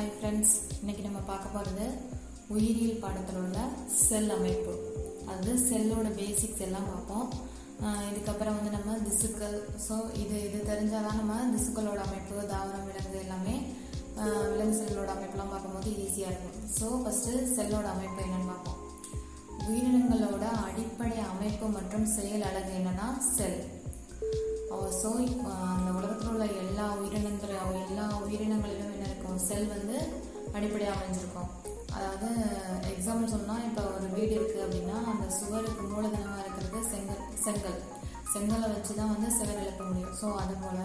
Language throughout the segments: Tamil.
ஹாய் ஃப்ரெண்ட்ஸ், இன்றைக்கி நம்ம பார்க்க போகிறது உயிரியல் பாடத்தில் உள்ள செல் அமைப்பு. அது செல்லோட பேசிக்ஸ் எல்லாம் பார்ப்போம். இதுக்கப்புறம் நம்ம திசுக்கள். ஸோ இது தெரிஞ்சால் தான் நம்ம திசுக்களோட அமைப்பு, தாவரம், விலங்கு எல்லாமே விலங்கு செல்லோட அமைப்புலாம் பார்க்கும்போது ஈஸியாக இருக்கும். ஸோ ஃபஸ்ட்டு செல்லோட அமைப்பு என்னென்னு பார்ப்போம். உயிரினங்களோட அடிப்படை அமைப்பு மற்றும் செயல் அலகு என்னென்னா செல். ஸோ அந்த உலகத்தில் உள்ள எல்லா உயிரினங்களிலும் என்ன இருக்கும், செல் அடிப்படையாக அமைஞ்சிருக்கும். அதாவது எக்ஸாம்பிள் சொன்னால், இப்போ ஒரு வீடு இருக்குது அப்படின்னா அந்த சுவருக்கு மூலதனமாக இருக்கிறது செங்கலை வச்சு தான் சுவர் எழுப்ப முடியும். ஸோ அதுபோல்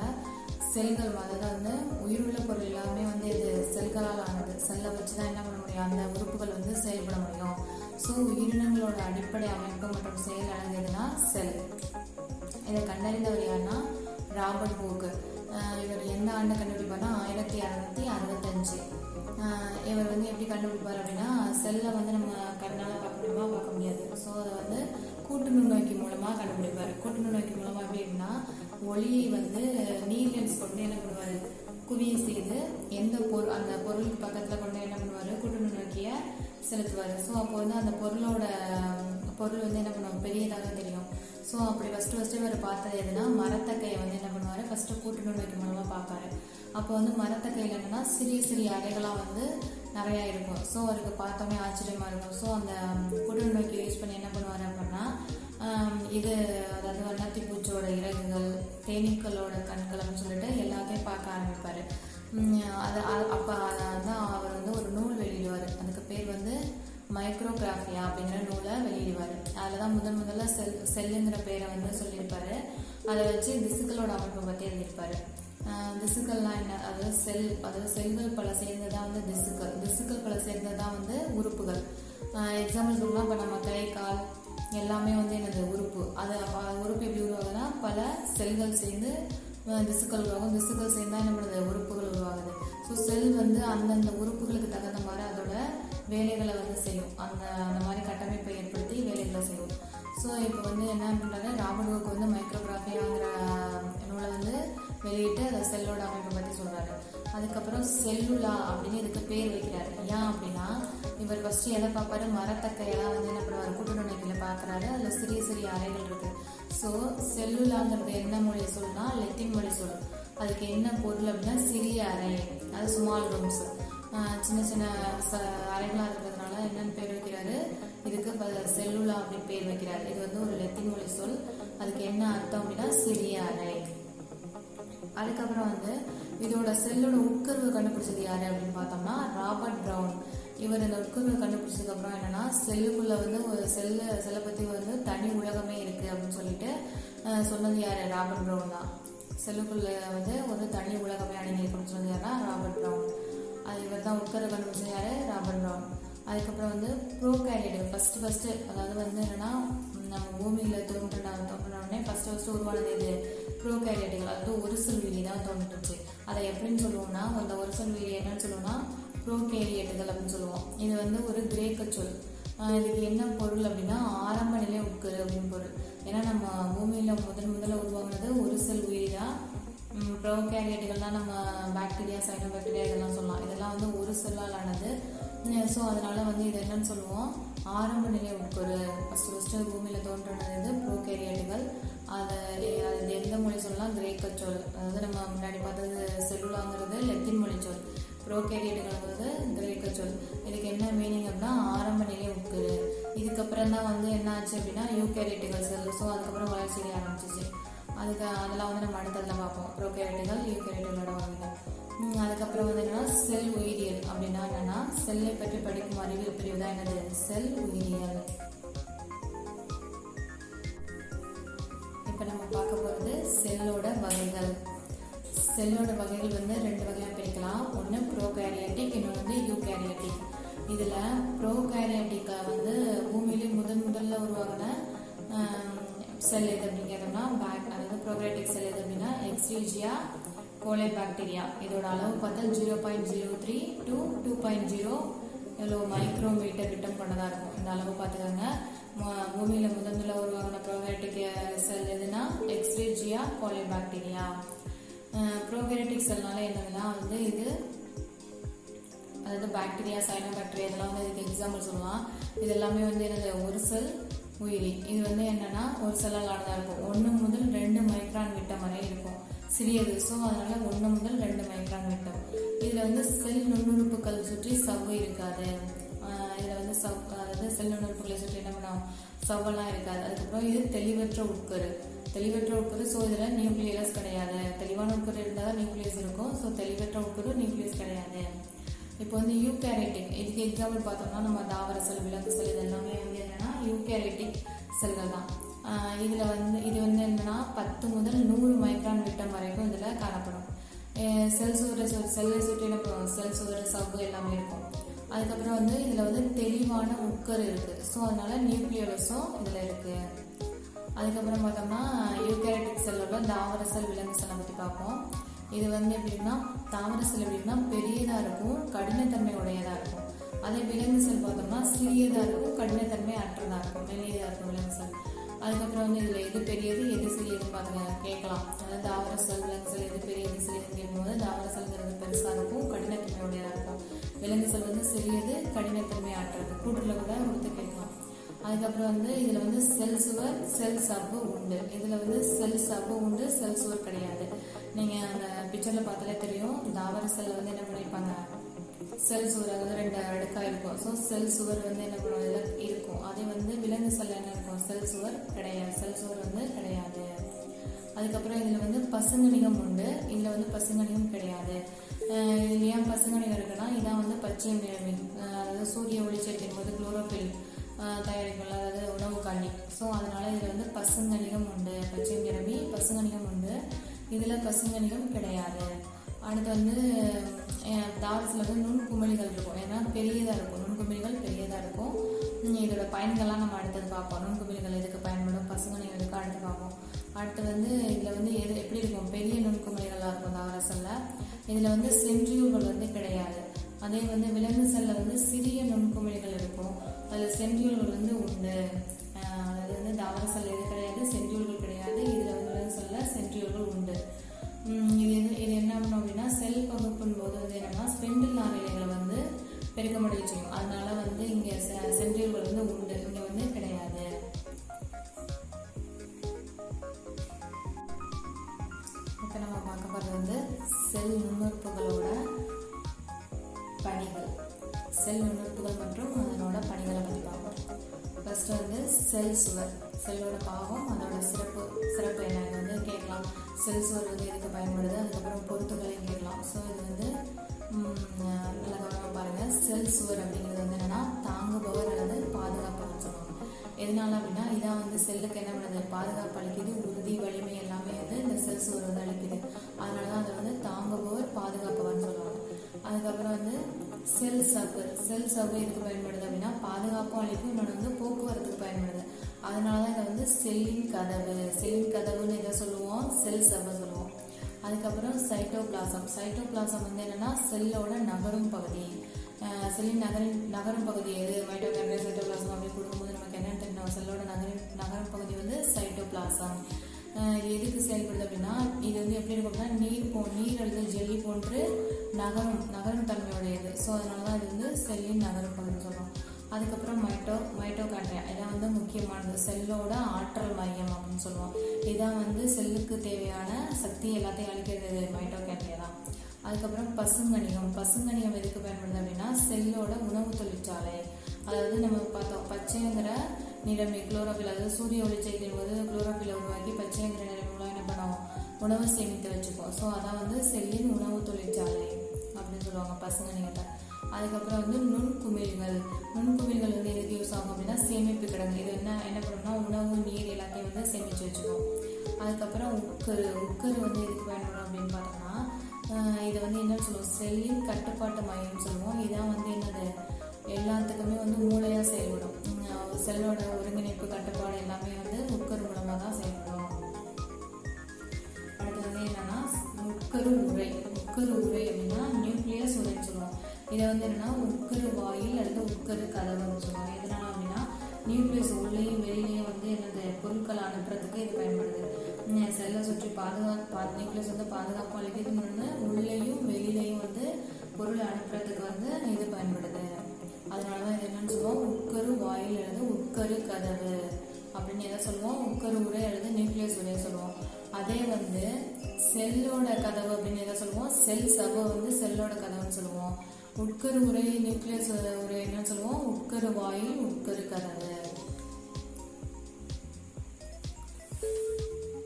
செல்கள், அதாவது உயிருள்ள பொருள் எல்லாமே இது செல்களால் ஆனது. செல்லை வச்சு தான் என்ன பண்ண முடியும், அந்த உறுப்புகள் செயல்பட முடியும். ஸோ உயிரினங்களோட அடிப்படை அமைப்பு மற்றும் செயல் அடங்குதுன்னா செல். இதை கண்டறிந்தவர் யாருன்னா ராபர்ட் ஹூக். இவர் எந்த ஆண்டு கண்டுபிடிப்பார்னா 1665. இவர் எப்படி கண்டுபிடிப்பார் அப்படின்னா, செல்லை நம்ம கண்ணால் பார்க்க முடியாது. ஸோ அதை கூட்டு நுண்ணோக்கி மூலமாக கண்டுபிடிப்பார். கூட்டு நுண்ணோக்கி மூலமாக எப்படின்னா, ஒளியை நீர் லென்ஸ் கொண்டு என்ன பண்ணுவார், குவிய செய்து அந்த பொருளுக்கு பக்கத்தில் கொண்டு என்ன பண்ணுவார், கூட்டு நுண்ணோக்கியை செலுத்துவார். ஸோ அப்போ அந்த பொருள் என்ன பண்ணுவாங்க, பெரியதாக தெரியும். ஸோ அப்படி ஃபஸ்ட்டு இவர் பார்த்தது எதுனா, மரத்தக்கையை என்ன பண்ணுவார், ஃபஸ்ட்டு கூட்டு நுண்ணோக்கி மூலமாக பார்ப்பாரு. அப்போ மரத்தக்கையில் என்னென்னா சிறிய சிறிய அறைகளாக நிறையா இருக்கும். ஸோ அவருக்கு பார்த்தோமே ஆச்சரியமாக இருக்கும். ஸோ அந்த கூட்டு நுண்ணோக்கி யூஸ் பண்ணி என்ன பண்ணுவார் அப்படின்னா, அதாவது வண்ணத்தி பூச்சியோட இறகுகள், தேனீக்களோட கண்களம்னு சொல்லிட்டு எல்லாத்தையும் பார்க்க ஆரம்பிப்பார். அப்போ அவர் ஒரு நூல் வெளியிடுவார். அதுக்கு பேர் மைக்ரோகிராஃபியா அப்படிங்கிற நூலை வெளியிடுவார். அதில் தான் முதல்ல செல்லுங்கிற பேரை சொல்லியிருப்பாரு. அதை வச்சு திசுக்களோட அமைப்பை பற்றி எழுதியிருப்பாரு. திசுக்கள்லாம் என்ன, அதாவது செல்கள் பல சேர்ந்ததான் திசுக்கள் பல சேர்ந்ததான் உறுப்புகள். எக்ஸாம்பிள் சொல்லலாம், இப்போ நம்ம கை, கால் எல்லாமே என்னது உறுப்பு. உறுப்பு எப்படி உருவாகுதுன்னா, பல செல்கள் சேர்ந்து திசுக்கள் உருவாகும். திசுக்கள் சேர்ந்தா என்ன பண்ணுது, உறுப்புகள் உருவாகுது. ஸோ செல் அந்தந்த உறுப்புகளுக்கு தகுந்த மாதிரி அதோட வேலைகளை செய்யும். அந்த மாதிரி கட்டமைப்பை ஏற்படுத்தி வேலைகளை செய்யும். ஸோ இப்போ என்ன பண்ணுறாங்க, ராபர்ட் ஹூக் மைக்ரோகிராஃபியாங்கிற நூலை வெளியிட்டு அதை செல்லோட அமைப்பை பற்றி சொல்கிறாரு. அதுக்கப்புறம் செல்லுலா அப்படின்னு இதுக்கு பேர் வைக்கிறாரு. ஏன் அப்படின்னா, இவர் ஃபஸ்ட்டு எதை பார்ப்பாரு, மரத்தக்கையெல்லாம் என்ன பண்ணுவார், கூட்டு நுண்ணோக்கியில் பார்க்குறாரு. அதில் சிறிய சிறிய அறைகள் இருக்குது. ஸோ செல்லுலாங்கிறது என்ன மொழி சொல்லுனா, லெத்தின் மொழி சொல். அதுக்கு என்ன பொருள் அப்படின்னா, சிறிய அறை, அது ஸ்மால் ரூம்ஸ், சின்ன சின்ன அறைகளாக இருக்கிறதுனால என்னென்னு பேர் வைக்கிறாரு, இதுக்கு செல்லுலா அப்படின்னு பேர் வைக்கிறாரு. இது ஒரு லெத்தின் மொழி சொல். அதுக்கு என்ன அர்த்தம் அப்படின்னா, சிறிய அறை. அதுக்கப்புறம் இதோட செல்லோட உட்கருவை கண்டுபிடிச்சது யாரு அப்படின்னு பார்த்தோம்னா, ராபர்ட் ப்ரவுன். இவர் இந்த உட்கருவை கண்டுபிடிச்சதுக்கு அப்புறம் என்னன்னா, செல்லுக்குள்ள ஒரு செல்லை பத்தி தனி உலகமே இருக்கு அப்படின்னு சொல்லிட்டு சொன்னது யாரு, ராபர்ட் ப்ரவுன் தான். செல்லுக்குள்ள ஒரு தனி உலகமே அடங்கியிருக்குன்னு சொன்னது யாருன்னா ராபர்ட் ப்ரவுன். அது இவர் தான் உட்கருவை கண்டுபிடிச்சது யாரு, ராபர்ட் ப்ரவுன். அதுக்கப்புறம் ப்ரோகாரியேட்டுகள் ஃபர்ஸ்ட் அதாவது என்னன்னா, நம்ம பூமியில் தோன்றினோடனே ஃபர்ஸ்ட் உருவானது இது ப்ரோகாரியேட்டுகள். அதாவது ஒரு செல் உயிரி தான் தோன்றுச்சு. அதை எப்படின்னு சொல்லுவோம்னா, அந்த ஒரு செல் உயிரி என்னன்னு சொல்லுவோம்னா ப்ரோகாரியேட்டுகள் அப்படின்னு சொல்லுவோம். இது ஒரு கிரேக்க சொல். இதுக்கு என்ன பொருள் அப்படின்னா, ஆரம்ப நிலை உட்கரு அப்படின்னு பொருள். ஏன்னா நம்ம பூமியில் முதல்ல உருவானது ஒரு செல் உயிரி தான். ப்ரோகாரியேட்டுகள்லாம் நம்ம பாக்டீரியா, சைனோபாக்டீரியா இதெல்லாம் சொல்லலாம். இதெல்லாம் ஒரு செல்லால் ஆனது. ஸோ அதனால இது என்னன்னு சொல்லுவோம், ஆரம்ப நிலை உட்கரு. ஃபஸ்ட்டு பூமியில் தோன்றினது ப்ரோகாரியேட்டுகள். அது எந்த மொழி சொல்லலாம், கிரேக்க சொல். அதாவது நம்ம முன்னாடி பார்த்தது செல்லுலாங்கிறது லெத்தின் மொழி சொல், ப்ரோகாரியேட்டுகள்ங்கிறது கிரேக்க சொல். இதுக்கு என்ன மீனிங் அப்படின்னா, ஆரம்ப நிலை உட்கரு. இதுக்கப்புறம் தான் என்ன ஆச்சு அப்படின்னா, யூகேரியேட்டுகள் செல். ஸோ அதுக்கப்புறம் வளர்ச்சி ஆரம்பிச்சிச்சு. அதெல்லாம் நம்ம அடுத்ததில் பார்ப்போம், ப்ரோகாரியேட்டுகள், யூகேரியேட்டுகளோட வகைகள். அதுக்கப்புறம் என்னன்னா, செல் உயிரியல் அப்படின்னா என்னன்னா, செல்லை பற்றி படிக்கும் அறிவியல் பிரிவு தான் என்னது, செல் உயிரியல். இப்போ நம்ம பார்க்க போகிறது செல்லோட வகைகள். செல்லோட வகைகள் 2 வகையாக பிரிக்கலாம். ஒன்று ப்ரோகாரியேட்டிக், இன்னொன்று யூகேரியேட்டிக். இதில் ப்ரோகாரியேட்டிக்கை பூமியிலே முதல்ல உருவாகின செல் எது அப்படின்னு கேட்டோம்னா, அதாவது ப்ரோகாரியேட்டிக் செல் எது அப்படின்னா, எக்ஸ்ரீஜியா கோலை பாக்டீரியா. இதோட அளவு பார்த்தா 0.03 to 2.0 எவ்வளோ மைக்ரோமீட்டர் விட்டம் கொண்டதாக இருக்கும். இந்த அளவு பார்த்துக்கோங்க. பூமியில் முதல்ல உருவாகின ப்ரோகாரியேட்டிக் செல் எதுனா, எக்ஸ்ரீஜியா கோலை பாக்டீரியா. ப்ரோகாரியேட்டிக் செல்னால என்னதுன்னா இது அதாவது பாக்டீரியா, சைனோபாக்டீரியா இதெல்லாம் வந்து இதுக்கு எக்ஸாம்பிள் சொல்லலாம். இது எல்லாமே வந்து என்னது ஒரு செல் உயிரி. இது வந்து என்னன்னா ஒரு செல்லால் ஆனதாக இருக்கும். 1 முதல் 2 மைக்ரான் விட்டம் வரை இருக்கும், சிறியது. ஸோ அதனால 1 முதல் 2 மைக்ரான் விட்டம். இதில் வந்து செல் நுண்ணுறுப்புகள் சுற்றி சவ்வு இருக்காது. இதில் வந்து அதாவது செல் நுண்ணுறுப்புகளை சுற்றி என்ன பண்ணும், சவ்வெல்லாம் இருக்காது. அதுக்கப்புறம் இது தெளிவற்ற உட்கரு. ஸோ இதில் நியூக்ளியஸ் கிடையாது. தெளிவான உட்கரு இருந்தால் தான் நியூக்ளியஸ் இருக்கும். ஸோ தெளிவற்ற உட்கரு, நியூக்ளியஸ் கிடையாது. இப்போ வந்து யூகேரியோட்டிக், இதுக்கு எக்ஸாம்பிள் பார்த்தோம்னா நம்ம தாவர செல், விலங்கு செல் இதெல்லாமே வந்து என்னன்னா யூகேரியோட்டிக் செல்கள் தான். இதில் வந்து இது வந்து என்னன்னா 10 முதல் 100 மைக்ரான் விட்டம் வரைக்கும் இதில் காணப்படும். செல்லை சுற்றி என்ன பண்ணுவோம், செல் சுவர், சவ்வு எல்லாமே இருக்கும். அதுக்கப்புறம் வந்து இதில் வந்து தெளிவான உட்கரு இருக்குது. ஸோ அதனால நியூக்ளியோலஸும் இதில் இருக்குது. அதுக்கப்புறம் பார்த்தோம்னா யூகேரியோட்டிக் செல்லோட தாவர செல், விலங்கு செல்லை பற்றி பார்ப்போம். இது வந்து எப்படின்னா தாவர செல் எப்படின்னா பெரியதாக இருக்கும், கடினத்தன்மை உடையதாக இருக்கும். அதே விலங்கு செல் பார்த்தோம்னா சிறியதாக இருக்கும், கடினத்தன்மை அற்றதாக இருக்கும், மெல்லியதாக இருக்கும் விலங்கு செல். அதுக்கப்புறம் வந்து இதில் எது பெரியது எது சிறியதுன்னு பார்த்துங்க கேட்கலாம். அதாவது தாவர செல், விலங்கு செல் எது பெரியது சிறியதுன்னு கேட்கும்போது தாவர செல்ங்கிறது பெருசாக இருக்கும், கடினத்தன்மை உடையதாக இருக்கும். விலங்கு செல் வந்து சிறியது, கடினத்தன்மை அற்றது. கூட்டுல கூட கொடுத்து கேட்கலாம். அதுக்கப்புறம் வந்து இதில் வந்து செல் சுவர், செல் சவ்வு உண்டு. இதில் வந்து செல் சவ்வு உண்டு, செல் சுவர் கிடையாது. நீங்கள் அந்த பிக்சரில் பார்த்தாலே தெரியும். தாவர செல்ல வந்து என்ன பண்ணியிருப்பாங்க, செல் சுவர் அதாவது 2 அடுக்காக இருக்கும். ஸோ செல் சுவர் வந்து என்ன பண்ணுவோம் இதில் இருக்கும். அதே வந்து விலங்கு செல்ல என்ன இருக்கும், செல் சுவர் கிடையாது, செல் சுவர் வந்து கிடையாது. அதுக்கப்புறம் இதில் வந்து பசுங்கணிகம் உண்டு, இதில் வந்து பசுங்கணிகம் கிடையாது. இதில் ஏன் பசுங்கணிகம் இருக்குன்னா இதான் வந்து பச்சை நிறமி, அதாவது சூரிய ஒளிச்சேர்க்கையின் போது குளோரோஃபில் தயாரிக்கும், அதாவது உணவு காண்டி. ஸோ அதனால இதில் வந்து பசுங்கணிகம் உண்டு, பச்சை நிறமி பசுங்கணிகம் உண்டு. இதில் பசுங்கணிகம் கிடையாது. அடுத்து வந்து தாவரத்தில் வந்து நுண்குமிழிகள் இருக்கும். ஏன்னா பெரியதாக இருக்கும், நுண்குமிழிகள் பெரியதாக இருக்கும். இதோட பயன்கள்லாம் நம்ம அடுத்தது பார்ப்போம். நுண்குமிழிகள் எதுக்கு பயன்படும், பசுங்கணிகம் எதுக்கு அடுத்து பார்ப்போம். அடுத்து வந்து இதில் வந்து எப்படி இருக்கும், பெரிய நுண்குமிழிகளாக இருக்கும் தாவர செல்ல. இதில் வந்து சென்ட்ரியூல்கள் வந்து கிடையாது. அதே வந்து விலங்கு செல்ல வந்து சிறிய நுண்குமிழிகள் இருக்கும், அதில் சென்ட்ரியூல்கள் வந்து உண்டு. அதாவது வந்து தாவர செல்ல எது கிடையாது, சென்ட்ரியூல்கள் கிடையாது. இதில் வந்து விலங்கு செல்ல சென்ட்ரியூல்கள் உண்டு. இது என்ன பண்ணும் அப்படின்னா செல் பகுப்பின் போது வந்து என்னன்னா ஸ்பெண்டில் நாரிழைகளை வந்து பெருக்கமடைய செய்யும். அதனால வந்து இங்கே சென்ட்ரியூல்கள் வந்து உண்டு, இங்கே வந்து கிடையாது. இப்போ நம்ம பார்க்க போகிறது வந்து செல் நுண்ணுறுப்புகளோட பணிகள், செல் நுண்ணுறுப்புகள் மற்றும் அதனோட பணிகளை பற்றி பார்ப்போம். ஃபர்ஸ்ட் வந்து செல் சுவர், செல்லோட பாகம், அதோட சிறப்பு என்ன வந்து கேட்கலாம். செல் சுவர் வந்து எதுக்கு பயன்படுது, அதுக்கப்புறம் பொருத்துக்களையும் கேட்கலாம். ஸோ இது வந்து நல்லா கவனமாக பாருங்கள். செல் சுவர் அப்படிங்கிறது வந்து என்னன்னா தாங்குபவர் அல்லது பாதுகாப்புன்னு சொல்லுவாங்க. எதனால அப்படின்னா இதான் வந்து செல்லுக்கு என்ன பண்ணுது, பாதுகாப்பு அளிக்குது, உறுதி, வலிமை எல்லாமே வந்து இந்த செல் சுவர் வந்து அளிக்குது. அதனால தான் அதை வந்து தாங்குபவர், பாதுகாப்பவர்னு சொல்லுவாங்க. அதுக்கப்புறம் வந்து செல் சவ்வு எதுக்கு பயன்படுது அப்படின்னா பாதுகாப்பும் அளிக்கும், இன்னொன்று வந்து போக்குவரத்துக்கு பயன்படுது. அதனால தான் இதை வந்து செல்லின் கதவுன்னு எதை சொல்லுவோம், செல் சவ்வை சொல்லுவோம். அதுக்கப்புறம் சைட்டோபிளாசம் வந்து என்னன்னா செல்லோட நகரும் பகுதி. செல்லின் நகரும் பகுதி எது, மைட்டோகாண்ட்ரியா, சைட்டோபிளாசம் அப்படி கொடுக்கும்போது நமக்கு என்ன தெரியும், செல்லோட நகரும் பகுதி வந்து சைட்டோபிளாசம். இது எதுக்கு செயல்படுது அப்படின்னா இது வந்து எப்படி இருக்கும் அப்படின்னா நீர் அல்லது ஜெல்லி போன்று நகரும் தன்மையுடையது. ஸோ அதனால தான் இது வந்து செல்லின் நகரும் பகுதின்னு சொல்கிறோம். அதுக்கப்புறம் மைட்டோகாண்ட்ரியா, இதான் வந்து முக்கியமானது, செல்லோட ஆற்றல் மையம் அப்படின்னு சொல்லுவோம். இதான் வந்து செல்லுக்கு தேவையான சக்தி எல்லாத்தையும் அளிக்கிறது மைட்டோகாண்ட்ரியா தான். அதுக்கப்புறம் பசுங்கணிகம் எதுக்கு பயன்படுது அப்படின்னா செல்லோட உணவு தொழிற்சாலை. அதாவது நம்ம பார்த்தோம் பச்சைங்கிற நிறமி குளோரோஃபில், அதாவது சூரிய ஒளிச்சேர்க்கையின் போது குளோரோஃபிலை உருவாக்கி பச்சைங்கிற நிறமி மூலம் என்ன பண்ணுவோம், உணவு சேமித்து வச்சுப்போம். ஸோ அதான் வந்து செல்லின் உணவு தொழிற்சாலை அப்படின்னு சொல்லுவாங்க பசுங்கணிகத்தை. அதுக்கப்புறம் வந்து நுண்குமிழ்கள் வந்து எதுக்கு யூஸ் ஆகும் அப்படின்னா சேமிப்பு கிடங்கு. இது என்ன பண்ணோம்னா உணவு, நீர் எல்லாத்தையும் வந்து சேமித்து வச்சுக்கோம். அதுக்கப்புறம் உட்கரு வந்து எதுக்கு பயன்படும் அப்படின்னு பார்த்தோம்னா இதை வந்து என்னன்னு சொல்லுவோம், செல்லின் கட்டுப்பாட்டு மையம்னு சொல்லுவோம். இதான் வந்து என்னது எல்லாத்துக்குமே வந்து மூளையாக செயல்படும். செல்லோட ஒருங்கிணைப்பு, கட்டுப்பாடு எல்லாமே வந்து உட்கரு மூலமாக தான் செயல்படும். அடுத்து வந்து என்னன்னா உட்கரு உரை அப்படின்னா நியூக்ளியஸ் உரைன்னு சொல்லுவோம். இதை வந்து என்னன்னா உட்கரு வாயில் அல்லது உட்கரு கதவுன்னு சொல்லுவாங்க. எதனால அப்படின்னா நியூக்ளியஸ் உள்ளேயும் வெளியிலையும் வந்து என்னது பொருட்களை அனுப்புறதுக்கு இது பயன்படுது. செல்லை சுற்றி நியூக்ளியஸ் வந்து பாதுகாப்பு அளிக்கிறதுன்னு உள்ளேயும் வெளியிலையும் வந்து பொருளை அனுப்புறதுக்கு வந்து இது பயன்படுது. அதனால தான் இது என்னன்னு சொல்லுவோம், உட்கரு வாயில் அல்லது உட்கரு கதவு அப்படின்னு எதை சொல்லுவோம், உட்கரு உரை அல்லது நியூக்ளியஸ் உரையை சொல்லுவோம். அதே வந்து செல்லோட கதவு அப்படின்னு எதை சொல்லுவோம், செல் சபை வந்து செல்லோட கதவுன்னு சொல்லுவோம். உட்கரு உரை நியூக்ளியஸ் உரை என்னன்னு சொல்லுவோம், உட்கரு வாயில் உட்கரு கதவு.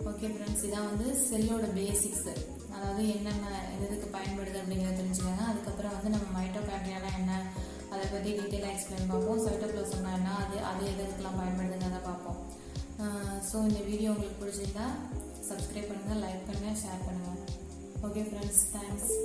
ஓகே ஃப்ரெண்ட்ஸ், இதான் வந்து செல்லோட பேசிக்ஸ். அதாவது என்னென்ன எதுக்கு பயன்படுது அப்படிங்கிறத தெரிஞ்சுக்கோங்க. அதுக்கப்புறம் வந்து நம்ம மைட்டோகாண்ட்ரியானா என்ன அதை பற்றி டீட்டெயிலாக எக்ஸ்பிளைன் பார்ப்போம். சைட்டோபிளாசம்னா என்ன, அது எதுக்கெல்லாம் பயன்படுதுங்கிறத பார்ப்போம். ஸோ இந்த வீடியோ உங்களுக்கு பிடிச்சிருந்தா சப்ஸ்கிரைப் பண்ணுங்கள், லைக் பண்ணுங்கள், ஷேர் பண்ணுங்கள். Okay friends, thanks.